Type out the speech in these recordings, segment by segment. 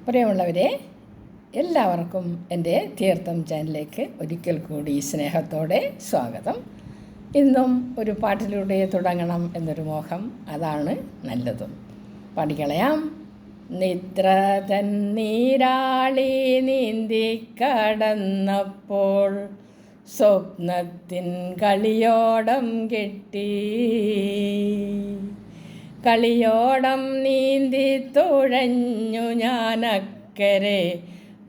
പ്രിയമുള്ളവരെ, എല്ലാവർക്കും എൻ്റെ തീർത്ഥം ചാനലിലേക്ക് ഒരിക്കൽ കൂടി സ്നേഹത്തോടെ സ്വാഗതം. ഇന്നും ഒരു പാട്ടിലൂടെ തുടങ്ങണം എന്നൊരു മോഹം, അതാണ് നല്ലതും. പാടിക്കളയാം. നിദ്ര തന്നീരാളി നീന്തി കടന്നപ്പോൾ സ്വപ്നത്തിൻ കളിയോടം കെട്ടി, കളിയോടം നീന്തി തുഴഞ്ഞു ഞാനക്കരെ,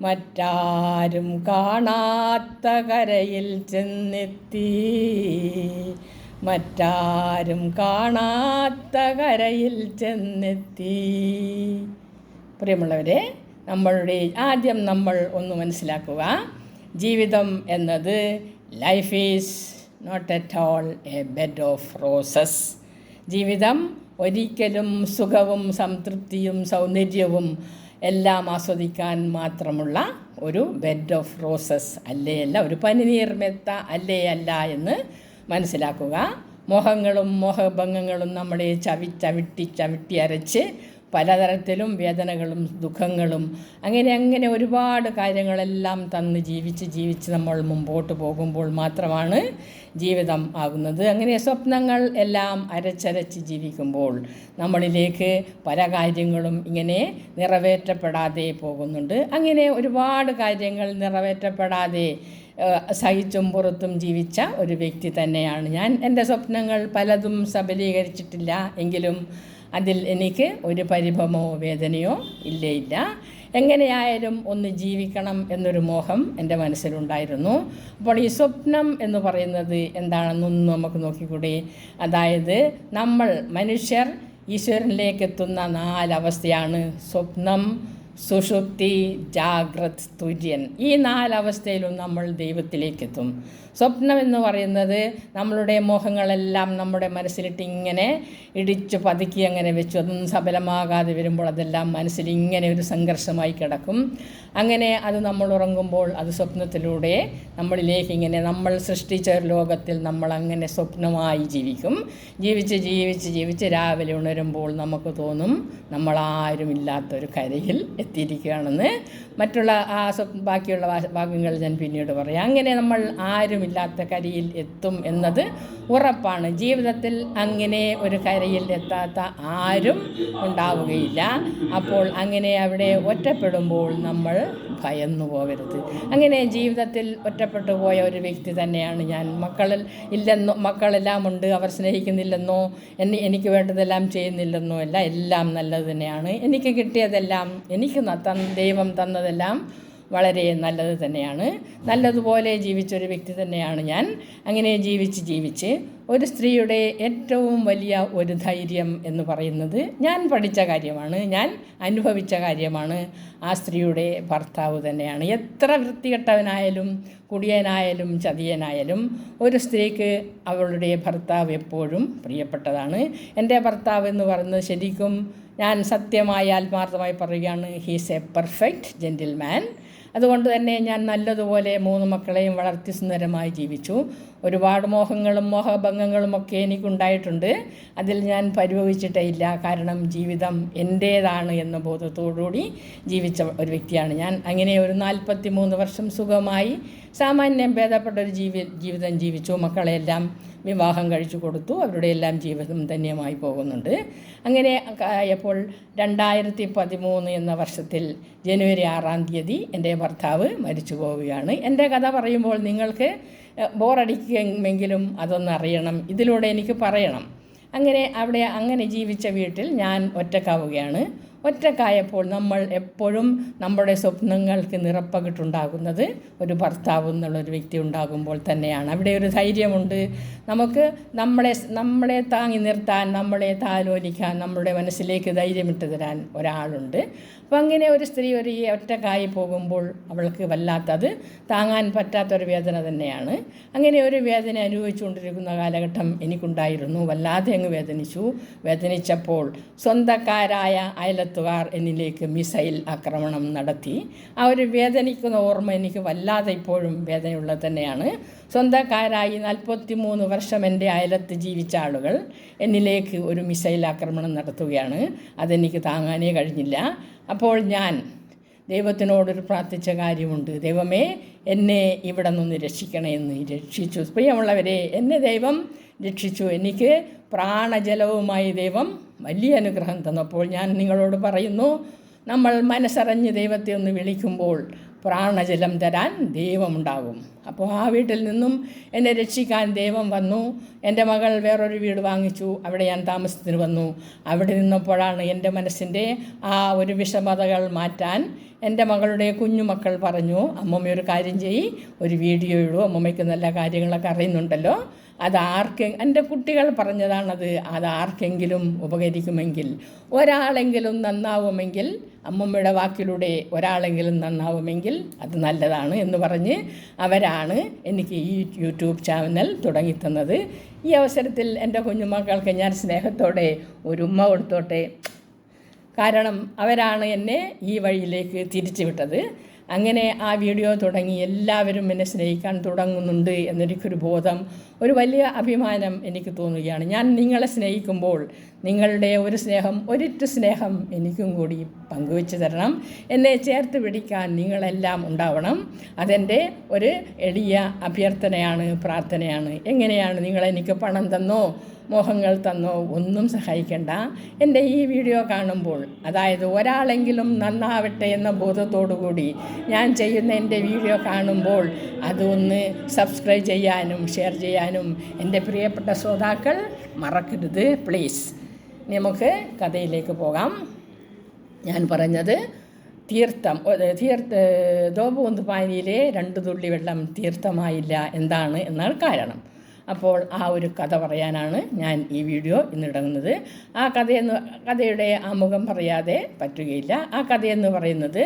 മറ്റാരും കാണാത്ത കരയിൽ ചെന്നെത്തി, മറ്റാരും കാണാത്ത കരയിൽ ചെന്നെത്തി. പ്രിയമുള്ളവരെ, ആദ്യം നമ്മൾ ഒന്ന് മനസ്സിലാക്കുക, ജീവിതം എന്നത് life is not at all a bed of roses. ജീവിതം ഒരിക്കലും സുഖവും സംതൃപ്തിയും സൗന്ദര്യവും എല്ലാം ആസ്വദിക്കാൻ മാത്രമുള്ള ഒരു ബെഡ് ഓഫ് റോസസ് അല്ല, ഒരു പനിനീർ മെത്ത അല്ല എന്ന് മനസ്സിലാക്കുക. മോഹങ്ങളും മോഹഭംഗങ്ങളും നമ്മളെ ചവിട്ടി അരച്ച് പലതരത്തിലും വേദനകളും ദുഃഖങ്ങളും അങ്ങനെ ഒരുപാട് കാര്യങ്ങളെല്ലാം തന്ന് ജീവിച്ച് നമ്മൾ മുമ്പോട്ട് പോകുമ്പോൾ മാത്രമാണ് ജീവിതം ആകുന്നത്. അങ്ങനെ സ്വപ്നങ്ങൾ എല്ലാം അരച്ചരച്ച് ജീവിക്കുമ്പോൾ നമ്മളിലേക്ക് പല കാര്യങ്ങളും ഇങ്ങനെ നിറവേറ്റപ്പെടാതെ പോകുന്നുണ്ട്. അങ്ങനെ ഒരുപാട് കാര്യങ്ങൾ നിറവേറ്റപ്പെടാതെ സഹിച്ചും പുറത്തും ജീവിച്ച ഒരു വ്യക്തി തന്നെയാണ് ഞാൻ. എൻ്റെ സ്വപ്നങ്ങൾ പലതും സബലീകരിച്ചിട്ടില്ല എങ്കിലും അതിൽ എനിക്ക് ഒരു പരിഭവമോ വേദനയോ ഇല്ല. എങ്ങനെയായാലും ഒന്ന് ജീവിക്കണം എന്നൊരു മോഹം എൻ്റെ മനസ്സിലുണ്ടായിരുന്നു. അപ്പോൾ ഈ സ്വപ്നം എന്ന് പറയുന്നത് എന്താണെന്നൊന്ന് നമുക്ക് നോക്കിക്കൂടെ. അതായത് നമ്മൾ മനുഷ്യർ ഈശ്വരനിലേക്ക് എത്തുന്ന 4 അവസ്ഥയാണ്: സ്വപ്നം, സുഷുപ്തി, ജാഗ്രത്, തുര്യൻ. ഈ 4 അവസ്ഥയിലും നമ്മൾ ദൈവത്തിലേക്കെത്തും. സ്വപ്നം എന്ന് പറയുന്നത് നമ്മളുടെ മോഹങ്ങളെല്ലാം നമ്മുടെ മനസ്സിലിട്ട് ഇങ്ങനെ ഇടിച്ച് പതുക്കി അങ്ങനെ വെച്ചു, അതൊന്നും സഫലമാകാതെ വരുമ്പോൾ അതെല്ലാം മനസ്സിൽ ഇങ്ങനെ ഒരു സംഘർഷമായി കിടക്കും. അങ്ങനെ അത് നമ്മൾ ഉറങ്ങുമ്പോൾ അത് സ്വപ്നത്തിലൂടെ നമ്മളിലേക്ക് ഇങ്ങനെ നമ്മൾ സൃഷ്ടിച്ച ഒരു ലോകത്തിൽ നമ്മളങ്ങനെ സ്വപ്നമായി ജീവിക്കും. ജീവിച്ച് രാവിലെ ഉണരുമ്പോൾ നമുക്ക് തോന്നും നമ്മളാരുമില്ലാത്തൊരു കരയിൽ എത്തിയിരിക്കുകയാണെന്ന്. മറ്റുള്ള ബാക്കിയുള്ള ഭാഗങ്ങൾ ഞാൻ പിന്നീട് പറയാം. അങ്ങനെ നമ്മൾ ആരുമില്ലാത്ത കരയിൽ എത്തും എന്നത് ഉറപ്പാണ്. ജീവിതത്തിൽ അങ്ങനെ ഒരു കരയിൽ എത്താത്ത ആരും ഉണ്ടാവുകയില്ല. അപ്പോൾ അങ്ങനെ അവിടെ ഒറ്റപ്പെടുമ്പോൾ നമ്മൾ ഭയന്നു പോകരുത്. അങ്ങനെ ജീവിതത്തിൽ ഒറ്റപ്പെട്ടു പോയ ഒരു വ്യക്തി തന്നെയാണ് ഞാൻ. മക്കളെല്ലാം ഉണ്ട്, അവർ സ്നേഹിക്കുന്നില്ലെന്നോ എനിക്ക് വേണ്ടതെല്ലാം ചെയ്യുന്നില്ലെന്നോ അല്ല, എല്ലാം നല്ലത് തന്നെയാണ്. എനിക്ക് കിട്ടിയതെല്ലാം, എനിക്ക് ദൈവം തന്നതെല്ലാം വളരെ നല്ലത് തന്നെയാണ്. നല്ലതുപോലെ ജീവിച്ചൊരു വ്യക്തി തന്നെയാണ് ഞാൻ. അങ്ങനെ ജീവിച്ച് ഒരു സ്ത്രീയുടെ ഏറ്റവും വലിയ ഒരു ധൈര്യം എന്ന് പറയുന്നത് ഞാൻ പഠിച്ച കാര്യമാണ്, ഞാൻ അനുഭവിച്ച കാര്യമാണ്. ആ സ്ത്രീയുടെ ഭർത്താവ് തന്നെയാണ്. എത്ര വൃത്തികെട്ടവനായാലും കുടിയനായാലും ചതിയനായാലും ഒരു സ്ത്രീക്ക് അവളുടെ ഭർത്താവ് എപ്പോഴും പ്രിയപ്പെട്ടതാണ്. എൻ്റെ ഭർത്താവ് എന്ന് പറയുന്നത് ശരിക്കും ഞാൻ സത്യമായി ആത്മാർത്ഥമായി പറയുകയാണ്, ഹീസ് എ പെർഫെക്റ്റ് ജെൻറ്റിൽമാൻ. അതുകൊണ്ട് തന്നെ ഞാൻ നല്ലതുപോലെ 3 മക്കളെയും വളർത്തി സുന്ദരമായി ജീവിച്ചു. ഒരുപാട് മോഹങ്ങളും മോഹഭംഗങ്ങളും ഒക്കെ എനിക്കുണ്ടായിട്ടുണ്ട്. അതിൽ ഞാൻ പരിഭവിച്ചിട്ടേ ഇല്ല. കാരണം ജീവിതം എൻ്റേതാണ് എന്ന ബോധത്തോടുകൂടി ജീവിച്ച ഒരു വ്യക്തിയാണ് ഞാൻ. അങ്ങനെ ഒരു 43 വർഷം സുഖമായി സാമാന്യം ഭേദപ്പെട്ട ഒരു ജീവിതം ജീവിച്ചു. മക്കളെല്ലാം വിവാഹം കഴിച്ചു കൊടുത്തു. അവരുടെ എല്ലാം ജീവിതം ധന്യമായി പോകുന്നുണ്ട്. അങ്ങനെ ആയപ്പോൾ 2013 എന്ന വർഷത്തിൽ ജനുവരി 6-ാം തീയതി എൻ്റെ ഭർത്താവ് മരിച്ചു പോവുകയാണ്. എൻ്റെ കഥ പറയുമ്പോൾ നിങ്ങൾക്ക് ബോറടിക്കുമെങ്കിലും അതൊന്നറിയണം, ഇതിലൂടെ എനിക്ക് പറയണം. അങ്ങനെ ജീവിച്ച വീട്ടിൽ ഞാൻ ഒറ്റക്കാവുകയാണ്. ഒറ്റക്കായപ്പോൾ നമ്മൾ എപ്പോഴും നമ്മുടെ സ്വപ്നങ്ങൾക്ക് നിറപ്പകിട്ടുണ്ടാകുന്നത് ഒരു ഭർത്താവ് എന്നുള്ളൊരു വ്യക്തി ഉണ്ടാകുമ്പോൾ തന്നെയാണ്. അവിടെ ഒരു ധൈര്യമുണ്ട്. നമുക്ക് നമ്മളെ താങ്ങി നിർത്താൻ, നമ്മളെ താലോലിക്കാൻ, നമ്മുടെ മനസ്സിലേക്ക് ധൈര്യമിട്ട് തരാൻ ഒരാളുണ്ട്. അപ്പോൾ അങ്ങനെ ഒരു സ്ത്രീ ഒറ്റക്കായി പോകുമ്പോൾ അവൾക്ക് വല്ലാത്തത് താങ്ങാൻ പറ്റാത്തൊരു വേദന തന്നെയാണ്. അങ്ങനെ ഒരു വേദന അനുഭവിച്ചുകൊണ്ടിരിക്കുന്ന കാലഘട്ടം എനിക്കുണ്ടായിരുന്നു. വല്ലാതെ അങ്ങ് വേദനിച്ചപ്പോൾ സ്വന്തക്കാരായ അയലത്തുകാർ എന്നിലേക്ക് മിസൈൽ ആക്രമണം നടത്തി. ആ ഒരു വേദനിക്കുന്ന ഓർമ്മ എനിക്ക് വല്ലാതെ ഇപ്പോഴും വേദനയുള്ളത് തന്നെയാണ്. സ്വന്തക്കാരായി 43 വർഷം എൻ്റെ അയലത്ത് ജീവിച്ച ആളുകൾ എന്നിലേക്ക് ഒരു മിസൈൽ ആക്രമണം നടത്തുകയാണ്. അതെനിക്ക് താങ്ങാനേ കഴിഞ്ഞില്ല. അപ്പോൾ ഞാൻ ദൈവത്തിനോടൊരു പ്രാർത്ഥിച്ച കാര്യമുണ്ട്. ദൈവമേ, എന്നെ ഇവിടെ നിന്ന് രക്ഷിക്കണേ എന്ന്. രക്ഷിച്ചു. പ്രിയമുള്ളവരെ, എന്നെ ദൈവം രക്ഷിച്ചു. എനിക്ക് പ്രാണജലവുമായി ദൈവം വലിയ അനുഗ്രഹം തന്നപ്പോൾ ഞാൻ നിങ്ങളോട് പറയുന്നു, നമ്മൾ മനസ്സറിഞ്ഞ് ദൈവത്തെ ഒന്ന് വിളിക്കുമ്പോൾ പ്രാണജലം തരാൻ ദൈവമുണ്ടാകും. അപ്പോൾ ആ വീട്ടിൽ നിന്നും എന്നെ രക്ഷിക്കാൻ ദൈവം വന്നു. എൻ്റെ മകൾ വേറൊരു വീട് വാങ്ങിച്ചു. അവിടെ ഞാൻ താമസത്തിന് വന്നു. അവിടെ നിന്നപ്പോഴാണ് എൻ്റെ മനസ്സിൻ്റെ ആ ഒരു വിഷമതകൾ മാറ്റാൻ എൻ്റെ മകളുടെ കുഞ്ഞുമക്കൾ പറഞ്ഞു, അമ്മമ്മ ഒരു കാര്യം ചെയ്യ്, ഒരു വീഡിയോ ഇടൂ, അമ്മമ്മയ്ക്ക് നല്ല കാര്യങ്ങളൊക്കെ അറിയുന്നുണ്ടല്ലോ, എൻ്റെ കുട്ടികൾ പറഞ്ഞതാണത്, അതാർക്കെങ്കിലും ഉപകരിക്കുമെങ്കിൽ, ഒരാളെങ്കിലും നന്നാവുമെങ്കിൽ, അമ്മമ്മയുടെ വാക്കിലൂടെ ഒരാളെങ്കിലും നന്നാവുമെങ്കിൽ അത് നല്ലതാണ് എന്ന് പറഞ്ഞ് അവരാണ് എനിക്ക് ഈ യൂട്യൂബ് ചാനൽ തുടങ്ങിത്തന്നത്. ഈ അവസരത്തിൽ എൻ്റെ കുഞ്ഞുമക്കൾക്ക് ഞാൻ സ്നേഹത്തോടെ ഒരു ഉമ്മ കൊടുത്തോട്ടെ. കാരണം അവരാണ് എന്നെ ഈ വഴിയിലേക്ക് തിരിച്ചു വിട്ടത്. അങ്ങനെ ആ വീഡിയോ തുടങ്ങി എല്ലാവരും എന്നെ സ്നേഹിക്കാൻ തുടങ്ങുന്നുണ്ട് എന്നെനിക്കൊരു ബോധം, ഒരു വലിയ അഭിമാനം എനിക്ക് തോന്നുകയാണ്. ഞാൻ നിങ്ങളെ സ്നേഹിക്കുമ്പോൾ നിങ്ങളുടെ ഒരു സ്നേഹം, ഒരിറ്റു സ്നേഹം എനിക്കും കൂടി പങ്കുവെച്ച് തരണം. എന്നെ ചേർത്ത് പിടിക്കാൻ നിങ്ങളെല്ലാം ഉണ്ടാവണം. അതെൻ്റെ ഒരു എളിയ അഭ്യർത്ഥനയാണ്, പ്രാർത്ഥനയാണ്. എങ്ങനെയാണ്? നിങ്ങളെനിക്ക് പണം തന്നോ മോഹങ്ങൾ തന്നോ ഒന്നും സഹായിക്കേണ്ട. എൻ്റെ ഈ വീഡിയോ കാണുമ്പോൾ, അതായത് ഒരാളെങ്കിലും നന്നാവട്ടെ എന്ന ബോധത്തോടു കൂടി ഞാൻ ചെയ്യുന്ന എൻ്റെ വീഡിയോ കാണുമ്പോൾ അതൊന്ന് സബ്സ്ക്രൈബ് ചെയ്യാനും ഷെയർ ചെയ്യാനും എൻ്റെ പ്രിയപ്പെട്ട ശ്രോതാക്കൾ മറക്കരുത്, പ്ലീസ്. നമുക്ക് കഥയിലേക്ക് പോകാം. ഞാൻ പറഞ്ഞത് ദോബൂന്ത് പാനിയിലെ 2 തുള്ളി വെള്ളം തീർത്ഥമായില്ല എന്നാണ് കാരണം. അപ്പോൾ ആ ഒരു കഥ പറയാനാണ് ഞാൻ ഈ വീഡിയോ ഇന്നിടുന്നത്. ആ കഥയുടെ ആമുഖം പറയാതെ പറ്റുകയില്ല. ആ കഥയെന്ന് പറയുന്നത്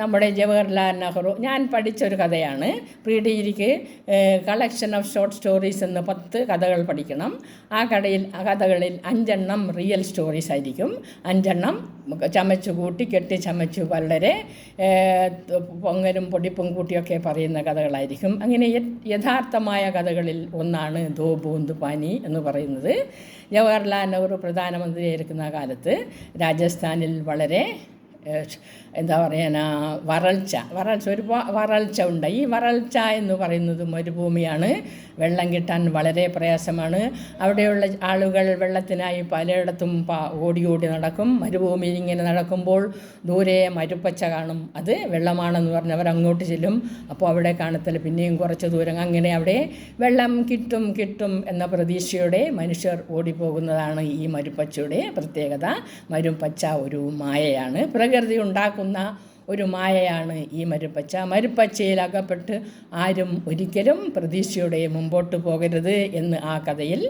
നമ്മുടെ ജവഹർലാൽ നെഹ്റു, ഞാൻ പഠിച്ചൊരു കഥയാണ്. പ്രീ ഡിഗ്രിക്ക് കളക്ഷൻ ഓഫ് ഷോർട്ട് സ്റ്റോറീസ് എന്ന് 10 കഥകൾ പഠിക്കണം. ആ കഥകളിൽ 5 എണ്ണം റിയൽ സ്റ്റോറീസ് ആയിരിക്കും. 5 എണ്ണം ചമച്ചു കൂട്ടി കെട്ടിച്ചമച്ചു വളരെ പൊങ്ങലും പൊടിപ്പും കൂട്ടിയൊക്കെ പറയുന്ന കഥകളായിരിക്കും. അങ്ങനെ യഥാർത്ഥമായ കഥകളിൽ ഒന്നാണ് ദോ ബൂന്ത് പാനി എന്ന് പറയുന്നത്. ജവഹർലാൽ നെഹ്റു പ്രധാനമന്ത്രിയായിരിക്കുന്ന കാലത്ത് രാജസ്ഥാനിൽ വളരെ വരൾച്ച ഉണ്ട്. ഈ വരൾച്ച എന്ന് പറയുന്നത് മരുഭൂമിയാണ്. വെള്ളം കിട്ടാൻ വളരെ പ്രയാസമാണ്. അവിടെയുള്ള ആളുകൾ വെള്ളത്തിനായി പലയിടത്തും ഓടി നടക്കും. മരുഭൂമിയിൽ ഇങ്ങനെ നടക്കുമ്പോൾ ദൂരെ മരുപ്പച്ച കാണും. അത് വെള്ളമാണെന്ന് പറഞ്ഞവർ അങ്ങോട്ട് ചെല്ലും. അപ്പോൾ അവിടെ കാണത്തില്ല, പിന്നെയും കുറച്ച് ദൂരം. അങ്ങനെ അവിടെ വെള്ളം കിട്ടും എന്ന പ്രതീക്ഷയോടെ മനുഷ്യർ ഓടിപ്പോകുന്നതാണ് ഈ മരുപ്പച്ചയുടെ പ്രത്യേകത. മരുപ്പച്ച ഒരു മായയാണ്, പ്രകൃതി ഉണ്ടാക്കുന്ന ഒരു മായയാണ് ഈ മരുപ്പച്ചയിൽ അകപ്പെട്ട് ആരും ഒരിക്കലും പ്രതീക്ഷയോടെ മുമ്പോട്ട് പോകരുത് എന്ന് ആ കഥയിൽ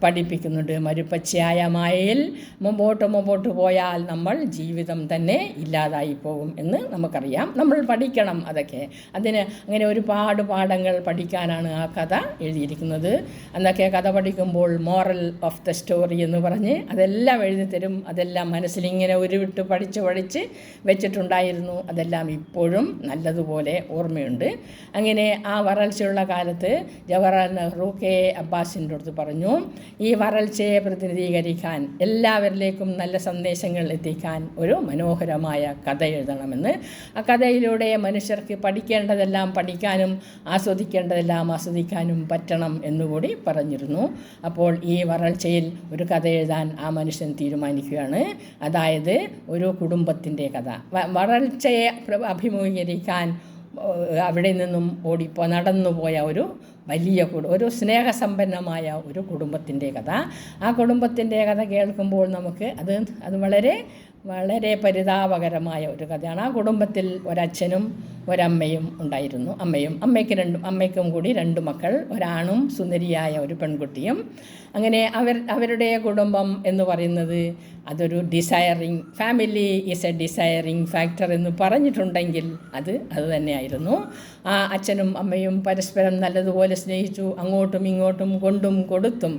പഠിപ്പിക്കുന്നുണ്ട്. മരുപ്പച്ചയായ മായയിൽ മുമ്പോട്ട് പോയാൽ നമ്മൾ ജീവിതം തന്നെ ഇല്ലാതായി പോകും എന്ന് നമുക്കറിയാം. നമ്മൾ പഠിക്കണം അതൊക്കെ. അങ്ങനെ ഒരുപാട് പാഠങ്ങൾ പഠിക്കാനാണ് ആ കഥ എഴുതിയിരിക്കുന്നത്. അന്നൊക്കെ കഥ പഠിക്കുമ്പോൾ മോറൽ ഓഫ് ദ സ്റ്റോറി എന്ന് പറഞ്ഞ് അതെല്ലാം എഴുതിത്തരും. അതെല്ലാം മനസ്സിലിങ്ങനെ ഉരുവിട്ട് പഠിച്ച് വെച്ചിട്ടുണ്ടായിരുന്നു. അതെല്ലാം ഇപ്പോഴും നല്ലതുപോലെ ഓർമ്മയുണ്ട്. അങ്ങനെ ആ വരൾച്ചയുള്ള കാലത്ത് ജവഹർലാൽ നെഹ്റു കെ അബ്ബാസിൻ്റെ അടുത്ത് പറഞ്ഞു, ഈ വരൾച്ചയെ പ്രതിനിധീകരിക്കാൻ, എല്ലാവരിലേക്കും നല്ല സന്ദേശങ്ങൾ എത്തിക്കാൻ ഒരു മനോഹരമായ കഥ എഴുതണമെന്ന്. ആ കഥയിലൂടെ മനുഷ്യർക്ക് പഠിക്കേണ്ടതെല്ലാം പഠിക്കാനും ആസ്വദിക്കേണ്ടതെല്ലാം ആസ്വദിക്കാനും പറ്റണം എന്നുകൂടി പറഞ്ഞിരുന്നു. അപ്പോൾ ഈ വരൾച്ചയിൽ ഒരു കഥ എഴുതാൻ ആ മനുഷ്യൻ തീരുമാനിക്കുകയാണ്. അതായത് ഒരു കുടുംബത്തിൻ്റെ കഥ. വരൾച്ചയെ അഭിമുഖീകരിക്കാൻ അവിടെ നിന്നും നടന്നുപോയ ഒരു സ്നേഹസമ്പന്നമായ ഒരു കുടുംബത്തിൻ്റെ കഥ. ആ കുടുംബത്തിൻ്റെ കഥ കേൾക്കുമ്പോൾ നമുക്ക് അത് വളരെ വളരെ പരിതാപകരമായ ഒരു കഥയാണ്. ആ കുടുംബത്തിൽ ഒരച്ഛനും ഒരമ്മയും ഉണ്ടായിരുന്നു. അമ്മയ്ക്കും കൂടി 2 മക്കൾ, ഒരാണും സുന്ദരിയായ ഒരു പെൺകുട്ടിയും. അങ്ങനെ അവരുടെ കുടുംബം എന്ന് പറയുന്നത് അതൊരു family is A desiring factor എന്ന് പറഞ്ഞിട്ടുണ്ടെങ്കിൽ അത് തന്നെയായിരുന്നു. ആ അച്ഛനും അമ്മയും പരസ്പരം നല്ലതുപോലെ സ്നേഹിച്ചു. അങ്ങോട്ടും ഇങ്ങോട്ടും കൊണ്ടും കൊടുത്തും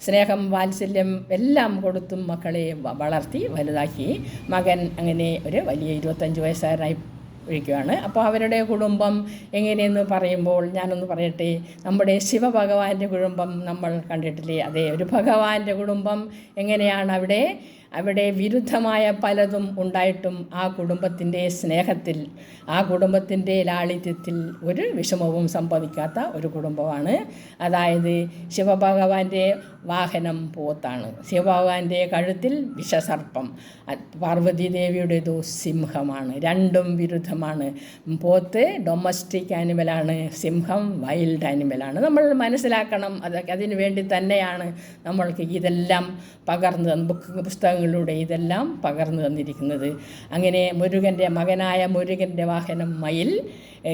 സ്നേഹം വാത്സല്യം എല്ലാം കൊടുത്തും മക്കളെ വളർത്തി വലുതാക്കി. മകൻ അങ്ങനെ ഒരു വലിയ 25 വയസ്സുകാരനായി ഇരിക്കുകയാണ്. അപ്പോൾ അവരുടെ കുടുംബം എങ്ങനെയെന്ന് പറയുമ്പോൾ ഞാനൊന്ന് പറയട്ടെ. നമ്മുടെ ശിവഭഗവാന്റെ കുടുംബം നമ്മൾ കണ്ടിട്ടില്ലേ? അതേ ഒരു ഭഗവാന്റെ കുടുംബം എങ്ങനെയാണ് അവിടെ അവിടെ വിരുദ്ധമായ പലതും ഉണ്ടായിട്ടും ആ കുടുംബത്തിൻ്റെ സ്നേഹത്തിൽ, ആ കുടുംബത്തിൻ്റെ ലാളിത്യത്തിൽ ഒരു വിഷമവും സംഭവിക്കാത്ത ഒരു കുടുംബമാണ്. അതായത് ശിവഭഗവാന്റെ വാഹനം പോത്താണ്, ശിവഭഗവാന്റെ കഴുത്തിൽ വിഷസർപ്പം, പാർവതീദേവിയുടേതു സിംഹമാണ്. രണ്ടും വിരുദ്ധമാണ്. പോത്ത് ഡൊമസ്റ്റിക് ആനിമലാണ്, സിംഹം വൈൽഡ് ആനിമലാണ്. നമ്മൾ മനസ്സിലാക്കണം. അതിനു വേണ്ടി തന്നെയാണ് നമ്മൾക്ക് ഇതെല്ലാം പുസ്തകങ്ങളിലൂടെ ഇതെല്ലാം പകർന്നു തന്നിരിക്കുന്നത്. അങ്ങനെ മകനായ മുരുകൻ്റെ വാഹനം മയിൽ,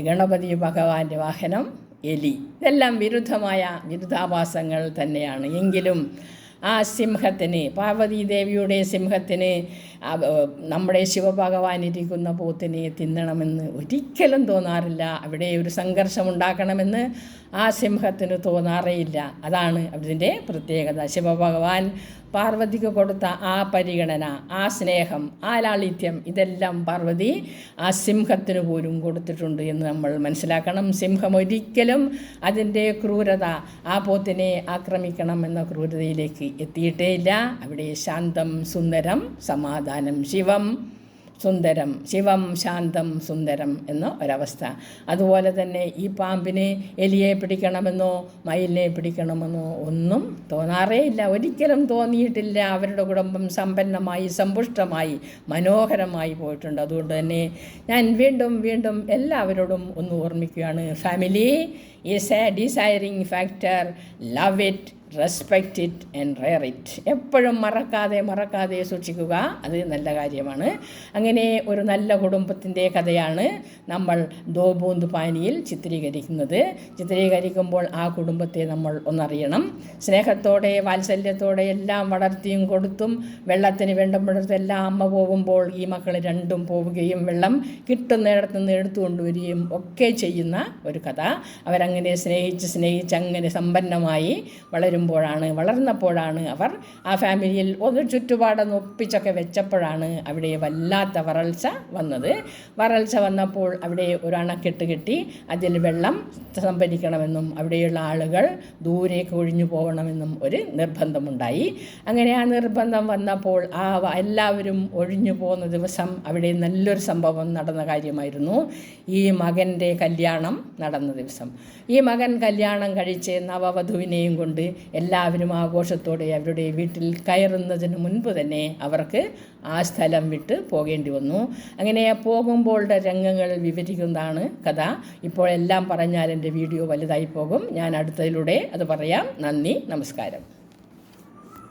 ഗണപതി ഭഗവാന്റെ വാഹനം എലി. ഇതെല്ലാം വിരുദ്ധാഭാസങ്ങൾ തന്നെയാണ്. എങ്കിലും ആ സിംഹത്തിന്, പാർവതീദേവിയുടെ സിംഹത്തിന് നമ്മുടെ ശിവഭഗവാൻ ഇരിക്കുന്ന പോത്തിനെ തിന്നണമെന്ന് ഒരിക്കലും തോന്നാറില്ല. അവിടെ ഒരു സംഘർഷമുണ്ടാക്കണമെന്ന് ആ സിംഹത്തിന് തോന്നാറേയില്ല. അതാണ് അതിൻ്റെ പ്രത്യേകത. ശിവഭഗവാൻ പാർവതിക്ക് കൊടുത്ത ആ പരിഗണന, ആ സ്നേഹം, ആ ലാളിത്യം, ഇതെല്ലാം പാർവതി ആ സിംഹത്തിന് പോലും കൊടുത്തിട്ടുണ്ട് എന്ന് നമ്മൾ മനസ്സിലാക്കണം. സിംഹം ഒരിക്കലും അതിൻ്റെ ക്രൂരത, ആ പോത്തിനെ ആക്രമിക്കണം എന്ന ക്രൂരതയിലേക്ക് എത്തിയിട്ടേ ഇല്ല. അവിടെ ശാന്തം സുന്ദരം സമാധാനം, ശിവം ശാന്തം സുന്ദരം എന്ന ഒരവസ്ഥ. അതുപോലെ തന്നെ ഈ പാമ്പിന് എലിയെ പിടിക്കണമെന്നോ മയിലിനെ പിടിക്കണമെന്നോ ഒന്നും തോന്നാറേ ഇല്ല, ഒരിക്കലും തോന്നിയിട്ടില്ല. അവരുടെ കുടുംബം സമ്പന്നമായി, സമ്പുഷ്ടമായി, മനോഹരമായി പോയിട്ടുണ്ട്. അതുകൊണ്ട് തന്നെ ഞാൻ വീണ്ടും എല്ലാവരോടും ഒന്ന് ഓർമ്മിക്കുകയാണ്, family is a desiring factor. Love it, respect it and rear it. എപ്പോഴും മറക്കാതെ സൂക്ഷിക്കുക. അത് നല്ല കാര്യമാണ്. അങ്ങനെ ഒരു നല്ല കുടുംബത്തിൻ്റെ കഥയാണ് നമ്മൾ ദോ ബൂന്ദ് പാനിയിൽ ചിത്രീകരിക്കുമ്പോൾ ആ കുടുംബത്തെ നമ്മൾ ഒന്നറിയണം. സ്നേഹത്തോടെ വാത്സല്യത്തോടെ എല്ലാം വളർത്തിയും കൊടുത്തും വെള്ളത്തിന് വേണ്ടുമ്പോഴത്തെല്ലാം അമ്മ പോകുമ്പോൾ ഈ മക്കൾ രണ്ടും പോവുകയും വെള്ളം കിട്ടുന്നിടത്തു നിന്ന് എടുത്തു കൊണ്ടുവരികയും ഒക്കെ ചെയ്യുന്ന ഒരു കഥ. അവരങ്ങനെ സ്നേഹിച്ച് അങ്ങനെ സമ്പന്നമായി വളർന്നപ്പോഴാണ് അവർ ആ ഫാമിലിയിൽ ഒരു ചുറ്റുപാടൊന്ന് ഒപ്പിച്ചൊക്കെ വെച്ചപ്പോഴാണ് അവിടെ വല്ലാത്ത വരൾച്ച വന്നപ്പോൾ അവിടെ ഒരു അണക്കെട്ട് കെട്ടി അതിൽ വെള്ളം സംഭരിക്കണമെന്നും അവിടെയുള്ള ആളുകൾ ദൂരേക്ക് ഒഴിഞ്ഞു പോകണമെന്നും ഒരു നിർബന്ധമുണ്ടായി. അങ്ങനെ ആ നിർബന്ധം വന്നപ്പോൾ എല്ലാവരും ഒഴിഞ്ഞു പോകുന്ന ദിവസം അവിടെ നല്ലൊരു സംഭവം നടന്ന കാര്യമായിരുന്നു. ഈ മകൻ്റെ കല്യാണം നടന്ന ദിവസം. ഈ മകൻ കല്യാണം കഴിച്ച് നവവധുവിനെയും കൊണ്ട് എല്ലാവരും ആഘോഷത്തോടെ അവരുടെ വീട്ടിൽ കയറുന്നതിന് മുൻപ് തന്നെ അവർക്ക് ആ സ്ഥലം വിട്ട് പോകേണ്ടി വന്നു. അങ്ങനെ പോകുമ്പോഴുടെ രംഗങ്ങൾ വിവരിക്കുന്നതാണ് കഥ. ഇപ്പോൾ എല്ലാം പറഞ്ഞാൽ എൻ്റെ വീഡിയോ വലുതായി പോകും. ഞാൻ അടുത്തതിലൂടെ അത് പറയാം. നന്ദി, നമസ്കാരം.